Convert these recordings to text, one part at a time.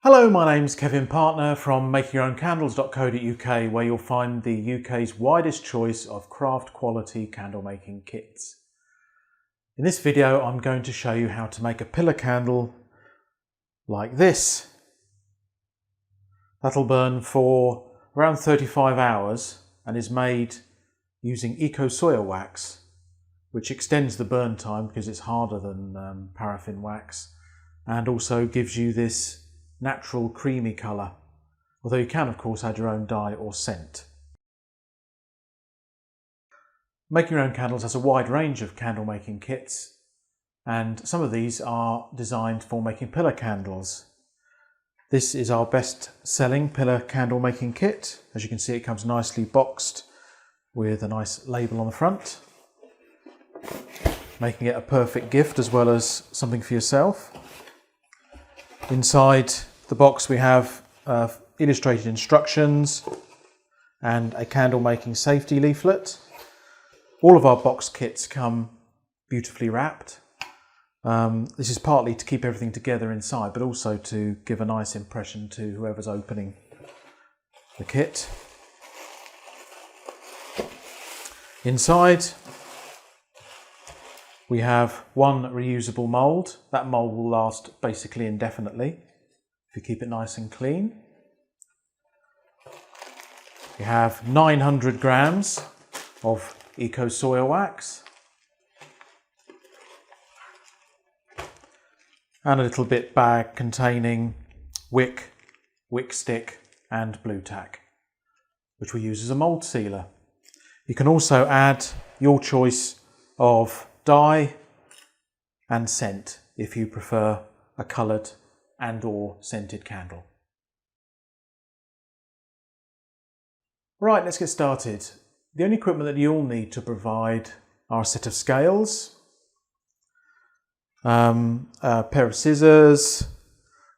Hello, my name's Kev Partner from MakingYourOwnCandles.co.uk, where you'll find the UK's widest choice of craft quality candle making kits. In this video I'm going to show you how to make a pillar candle like this. That'll burn for around 35 hours and is made using eco soya wax, which extends the burn time because it's harder than paraffin wax, and also gives you this natural creamy colour, although you can of course add your own dye or scent. Making Your Own Candles has a wide range of candle making kits, and some of these are designed for making pillar candles. This is our best selling pillar candle making kit. As you can see, it comes nicely boxed with a nice label on the front, making it a perfect gift as well as something for yourself. Inside the box we have illustrated instructions and a candle making safety leaflet. All of our box kits come beautifully wrapped. This is partly to keep everything together inside, but also to give a nice impression to whoever's opening the kit. Inside we have one reusable mould. That mould will last basically indefinitely if you keep it nice and clean. We have 900 grams of eco soya wax and a little bit bag containing wick stick and blue tack, which we use as a mould sealer. You can also add your choice of dye and scent if you prefer a coloured and or scented candle. Right, let's get started. The only equipment that you'll need to provide are a set of scales, a pair of scissors,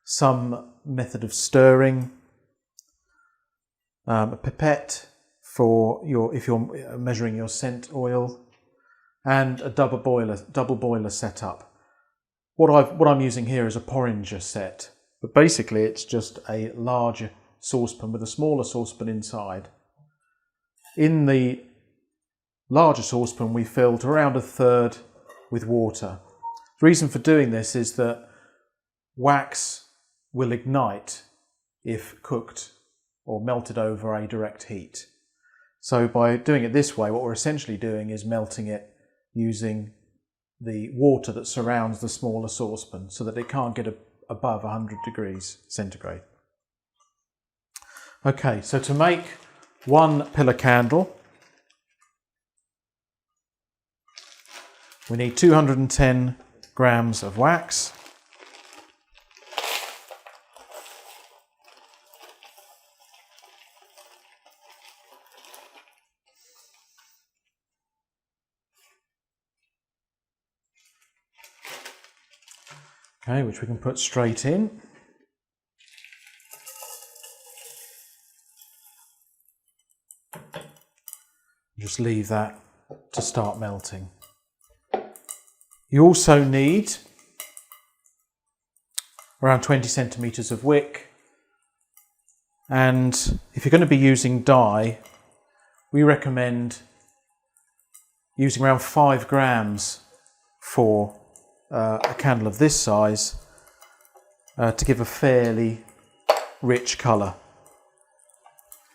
some method of stirring, a pipette for if you're measuring your scent oil, and a double boiler setup. What I'm using here is a porringer set, but basically it's just a larger saucepan with a smaller saucepan inside. In the larger saucepan we filled around a third with water. The reason for doing this is that wax will ignite if cooked or melted over a direct heat. So by doing it this way, what we're essentially doing is melting it using the water that surrounds the smaller saucepan so that it can't get above 100 degrees centigrade. Okay, so to make one pillar candle, we need 210 grams of wax, okay, which we can put straight in. Just leave that to start melting. You also need around 20 centimetres of wick, and if you're going to be using dye, we recommend using around 5 grams for a candle of this size to give a fairly rich colour.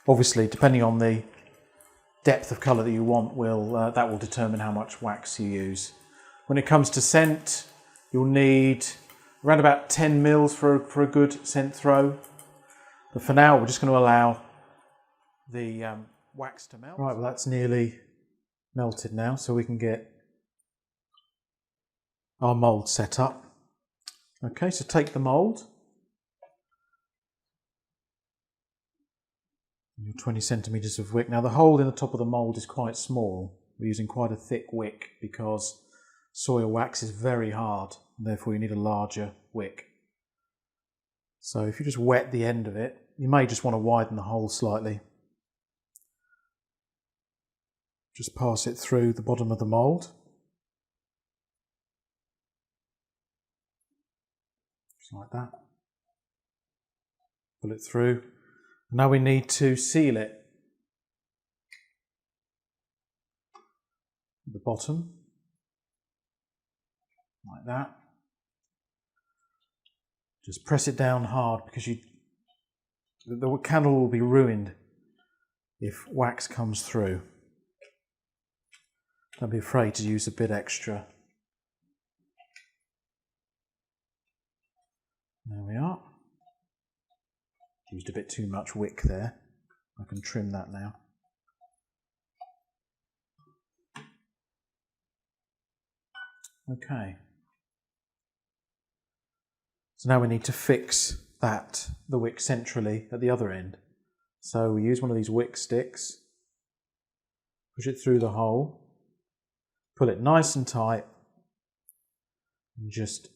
Obviously, depending on the depth of colour that you want, that will determine how much wax you use. When it comes to scent, you'll need around about 10 mils for a good scent throw. But for now, we're just going to allow the wax to melt. Right, well that's nearly melted now, so we can get our mould set up. Okay, so take the mould, your 20 centimetres of wick. Now the hole in the top of the mould is quite small. We're using quite a thick wick because soya wax is very hard, and therefore you need a larger wick. So if you just wet the end of it, you may just want to widen the hole slightly. Just pass it through the bottom of the mould. Just like that. Pull it through. Now we need to seal it at the bottom, like that. Just press it down hard because the candle will be ruined if wax comes through. Don't be afraid to use a bit extra. There we are. Used a bit too much wick there. I can trim that now. Okay. So now we need to fix the wick centrally at the other end. So we use one of these wick sticks, push it through the hole, pull it nice and tight, and just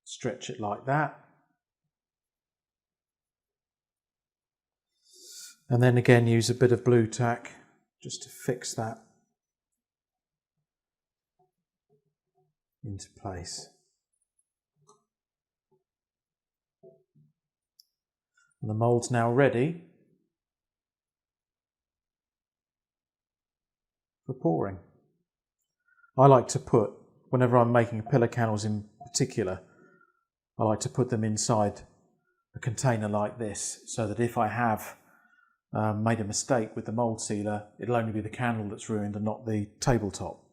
stretch it like that. And then again use a bit of blue tack just to fix that into place. And the mould's now ready for pouring. I like to put, whenever I'm making pillar candles in particular, I like to put them inside a container like this, so that if I have made a mistake with the mould sealer, it'll only be the candle that's ruined and not the tabletop.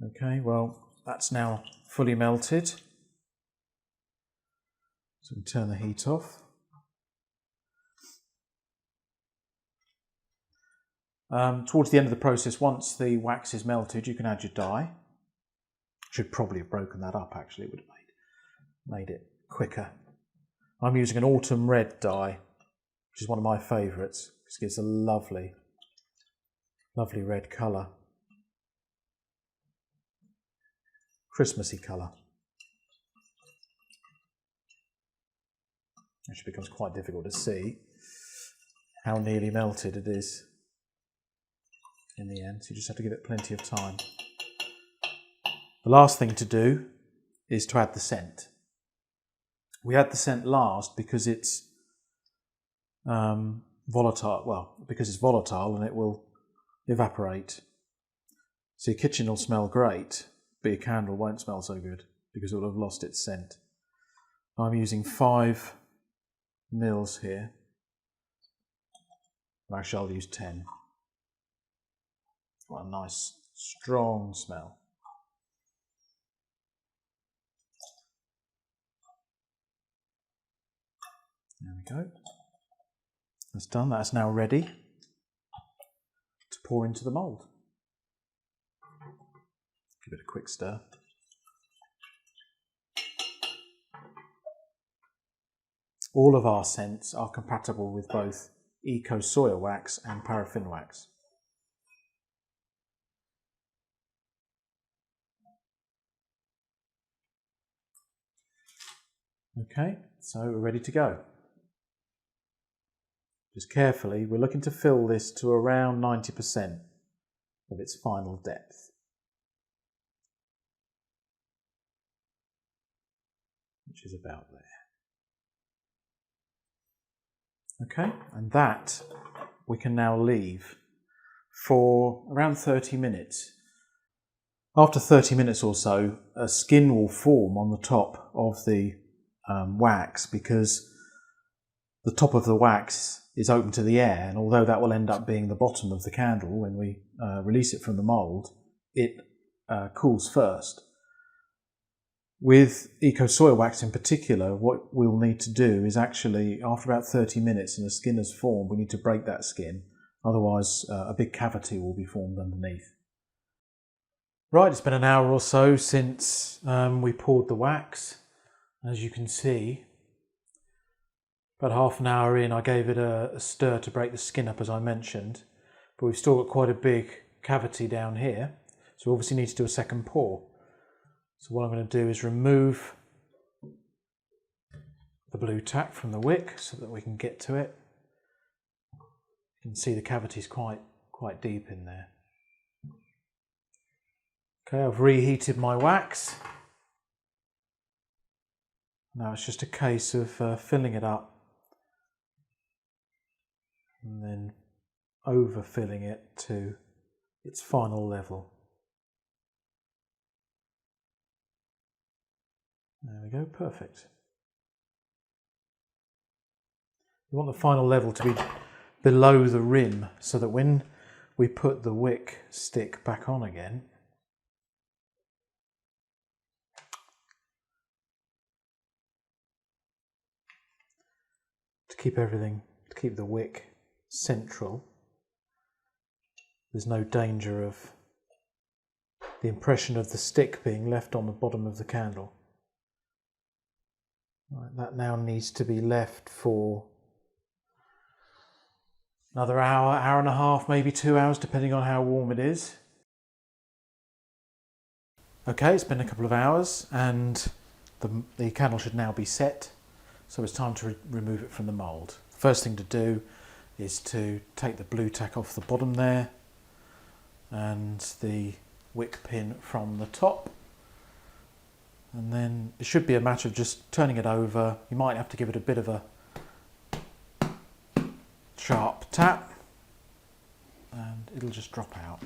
Okay, well, that's now fully melted. So we turn the heat off. Towards the end of the process, once the wax is melted, you can add your dye. Should probably have broken that up, actually. It would have made it quicker. I'm using an autumn red dye, which is one of my favourites. It gives a lovely, lovely red colour. Christmassy colour. Actually becomes quite difficult to see how nearly melted it is in the end, so you just have to give it plenty of time. The last thing to do is to add the scent. We add the scent last because it's volatile. Well, because it's volatile and it will evaporate. So your kitchen will smell great, but your candle won't smell so good because it will have lost its scent. I'm using 5 mils here. Actually, I'll use 10. Got a nice, strong smell. There we go. That's done. That's now ready to pour into the mould. Give it a quick stir. All of our scents are compatible with both Eco Soya wax and paraffin wax. Okay, so we're ready to go. Just carefully, we're looking to fill this to around 90% of its final depth. Which is about there. Okay, and that we can now leave for around 30 minutes. After 30 minutes or so, a skin will form on the top of the wax, because the top of the wax is open to the air, and although that will end up being the bottom of the candle when we release it from the mould, it cools first. With Eco Soya wax in particular, what we'll need to do is actually, after about 30 minutes and the skin has formed, we need to break that skin, otherwise a big cavity will be formed underneath. Right, it's been an hour or so since we poured the wax. As you can see, about half an hour in, I gave it a stir to break the skin up, as I mentioned, but we've still got quite a big cavity down here, so we obviously need to do a second pour. So what I'm going to do is remove the blue tack from the wick so that we can get to it. You can see the cavity's quite deep in there. Okay, I've reheated my wax. Now it's just a case of filling it up and then overfilling it to its final level. There we go, perfect. You want the final level to be below the rim so that when we put the wick stick back on again, to keep the wick central, there's no danger of the impression of the stick being left on the bottom of the candle. Right, that now needs to be left for another hour, hour and a half, maybe 2 hours, depending on how warm it is. Okay, it's been a couple of hours and the candle should now be set. So it's time to remove it from the mould. First thing to do is to take the blue tack off the bottom there and the wick pin from the top. And then it should be a matter of just turning it over. You might have to give it a bit of a sharp tap and it'll just drop out.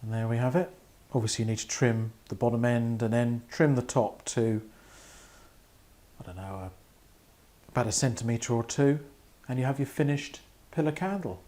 And there we have it. Obviously you need to trim the bottom end and then trim the top to, I don't know, about 1 centimetre or 2, and you have your finished pillar candle.